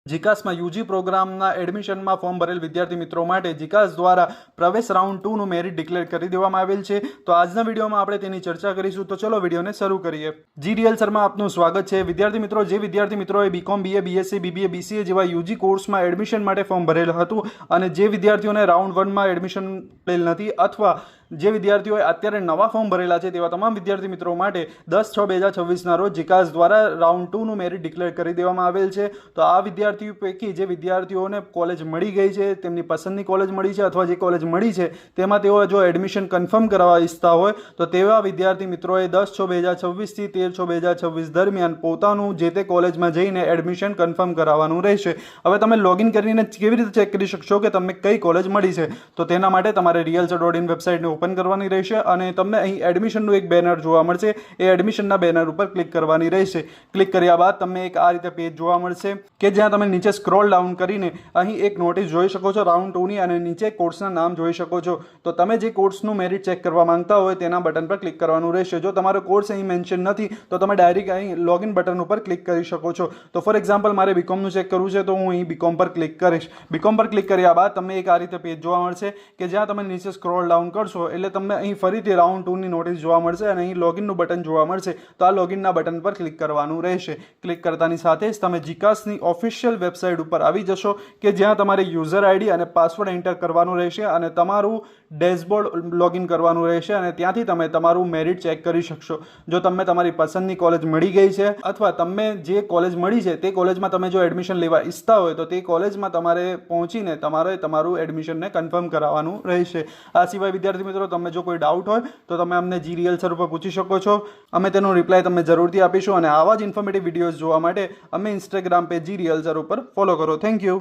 જીકાસમાં UG પ્રોગ્રામના એડમિશનમાં form ભરેલ વિદ્યાર્થી મિત્રો માટે જીકાસ દ્વારા પ્રવેશ રાઉન્ડ 2નું મેરિટ ડિક્લેર કરી દેવામાં આવેલ છે. તો આજના વિડીયોમાં આપણે તેની ચર્ચા કરીશું. તો ચલો વિડીયોને શરૂ કરીએ. જી રિયલ્સરમાં આપનું સ્વાગત છે. વિદ્યાર્થી મિત્રો, જે વિદ્યાર્થી મિત્રોએ BCom, BA, BSc, BBA, BCA જેવા યુજી કોર્સમાં એડમિશન માટે ફોર્મ ભરેલ હતું અને જે વિદ્યાર્થીઓને રાઉન્ડ 1માં એડમિશન મળેલ નથી અથવા જે વિદ્યાર્થીઓએ અત્યારે નવા ફોર્મ ભરેલા છે તેવા તમામ વિદ્યાર્થી મિત્રો માટે 10/6/2026ના રોજ જીકાસ દ્વારા રાઉન્ડ 2નું મેરિટ ડિક્લેર કરી દેવામાં આવેલ છે. તો આ વિદ્યાર્થીઓ પૈકી જે વિદ્યાર્થીઓને કોલેજ મળી ગઈ છે, તેમની પસંદની કોલેજ મળી છે અથવા જે કોલેજ મળી છે તેમાં તેઓ જો એડમિશન કન્ફર્મ કરાવવા ઈચ્છતા હોય તો તેવા વિદ્યાર્થી મિત્રોએ 10/6/2026 થી 13/6/2026 દરમિયાન પોતાનું જે તે કોલેજમાં જઈને એડમિશન કન્ફર્મ કરાવવાનું રહેશે. હવે તમે લોગિન કરીને કેવી રીતે ચેક કરી શકશો કે તમને કઈ કોલેજ મળી છે? તો તેના માટે તમારે realsir.in વેબસાઇટને ઓપન કરવાની રહેશે અને તમને અહીં એડમિશનનું એક બેનર જોવા મળશે. એ એડમિશનના બેનર ઉપર ક્લિક કરવાની રહેશે. ક્લિક કર્યા બાદ તમને એક આ રીતે પેજ જોવા મળશે કે જ્યાં તમે નીચે સ્ક્રોલ ડાઉન કરીને અહીં એક નોટિસ જોઈ શકો છો રાઉન્ડ 2ની અને નીચે કોર્સના નામ જોઈ શકો છો. તો તમે જે કોર્સનું મેરિટ ચેક કરવા માંગતા હોય તેના બટન પર ક્લિક કરવાનું રહેશે. જો તમારો કોર્સ અહીં મેન્શન નથી તો તમે ડાયરેક્ટ અહીં લોગિન બટન ઉપર ક્લિક કરી શકો છો. તો ફોર એક્ઝામ્પલ મારે બીકોમનું ચેક કરવું છે તો હું અહીં બીકોમ પર ક્લિક કરીશ. બીકોમ પર ક્લિક કર્યા બાદ તમને એક આ રીતે પેજ જોવા મળશે કે જ્યાં તમે નીચે સ્ક્રોલ ડાઉન કરશો એટલે તમને અહીં ફરીથી રાઉન્ડ 2ની નોટિસ જોવા મળશે અને અહીં લોગિનનું બટન જોવા મળશે. તો આ લોગિનના બટન પર ક્લિક કરવાનું રહેશે. ક્લિક કરતાની સાથે જ તમે જીકાસની ઓફિશિયલ વેબસાઇટ ઉપર આવી જશો કે જ્યાં તમારે યુઝર આઈડી અને પાસવર્ડ એન્ટર કરવાનું રહેશે અને તમારું ડેશબોર્ડ લોગિન કરવાનું રહેશે અને ત્યાંથી તમે તમારું મેરિટ ચેક કરી શકશો. જો તમને તમારી પસંદની કોલેજ મળી ગઈ છે અથવા તમને જે કોલેજ મળી છે તે કોલેજમાં તમે જો એડમિશન લેવા ઈચ્છતા હોય તો તે કોલેજમાં તમારે પહોંચીને તમારે તમારું એડમિશનને કન્ફર્મ કરાવવાનું રહેશે. આ સિવાય વિદ્યાર્થી મિત્રો, તમને જો કોઈ ડાઉટ હોય તો તમે અમને જી રિયલ્સર ઉપર પૂછી શકો છો. અમે તેનો રિપ્લાય તમને જરૂરથી આપીશું અને આવા જ ઇન્ફોર્મેટિવ વિડીયોઝ જોવા માટે અમે ઇન્સ્ટાગ્રામ પેજ જી રિયલ્સર ઉપર ફોલો કરો. Thank you.